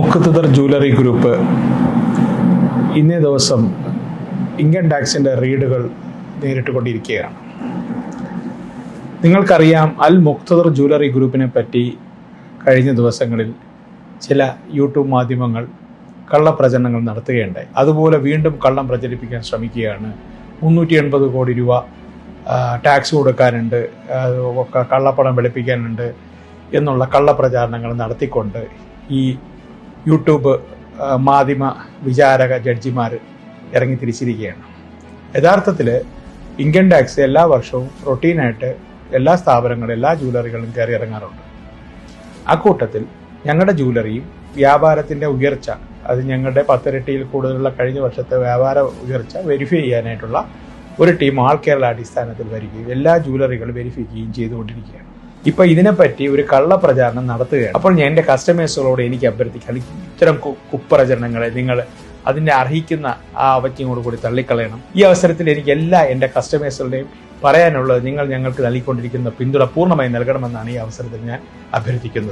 മുഖത്തുദർ jewellery group ഇന്നേ ദിവസം income ടാക്സിൻ്റെ റീഡുകൾ നേരിട്ടുകൊണ്ടിരിക്കുകയാണ്. നിങ്ങൾക്കറിയാം, അൽ മുഖ്തദർ ജ്വല്ലറി ഗ്രൂപ്പിനെ പറ്റി കഴിഞ്ഞ ദിവസങ്ങളിൽ ചില യൂട്യൂബ് മാധ്യമങ്ങൾ കള്ളപ്രചരണങ്ങൾ നടത്തുകയുണ്ടായി. അതുപോലെ വീണ്ടും കള്ളം പ്രചരിപ്പിക്കാൻ ശ്രമിക്കുകയാണ്. 380 കോടി രൂപ ടാക്സ് കൊടുക്കാനുണ്ട്, കള്ളപ്പണം വെളുപ്പിക്കാനുണ്ട് എന്നുള്ള കള്ളപ്രചാരണങ്ങൾ നടത്തിക്കൊണ്ട് ഈ യൂട്യൂബ് മാധ്യമ വിചാരക ജഡ്ജിമാർ ഇറങ്ങി തിരിച്ചിരിക്കുകയാണ്. യഥാർത്ഥത്തിൽ ഇൻകം ടാക്സ് എല്ലാ വർഷവും റൊട്ടീനായിട്ട് എല്ലാ സ്ഥാപനങ്ങളും എല്ലാ ജ്വല്ലറികളും കയറി ഇറങ്ങാറുണ്ട്. അക്കൂട്ടത്തിൽ ഞങ്ങളുടെ ജ്വല്ലറിയും വ്യാപാരത്തിൻ്റെ ഉയർച്ച, അത് ഞങ്ങളുടെ 10 ഇരട്ടിയിൽ കൂടുതലുള്ള കഴിഞ്ഞ വർഷത്തെ വ്യാപാര ഉയർച്ച വെരിഫൈ ചെയ്യാനായിട്ടുള്ള ഒരു ടീം ആൾ കേരള അടിസ്ഥാനത്തിൽ വരികയും എല്ലാ ജ്വല്ലറികളും വെരിഫൈ ചെയ്യുകയും ചെയ്തുകൊണ്ടിരിക്കുകയാണ്. ഇപ്പം ഇതിനെപ്പറ്റി ഒരു കള്ളപ്രചാരണം നടത്തുകയാണ്. അപ്പോൾ ഞാൻ എൻ്റെ കസ്റ്റമേഴ്സുകളോട് എനിക്ക് അഭ്യർത്ഥിക്കാം, ഇത്തരം കുപ്രചരണങ്ങളെ നിങ്ങൾ അതിൻ്റെ അർഹിക്കുന്ന ആ അവജ്ഞയോട് കൂടി തള്ളിക്കളയണം. ഈ അവസരത്തിൽ എനിക്ക് എല്ലാ എൻ്റെ കസ്റ്റമേഴ്സുകളുടെയും പറയാനുള്ളത്, നിങ്ങൾ ഞങ്ങൾക്ക് നൽകിക്കൊണ്ടിരിക്കുന്ന പിന്തുണ പൂർണ്ണമായി നൽകണമെന്നാണ് ഈ അവസരത്തിൽ ഞാൻ അഭ്യർത്ഥിക്കുന്നത്.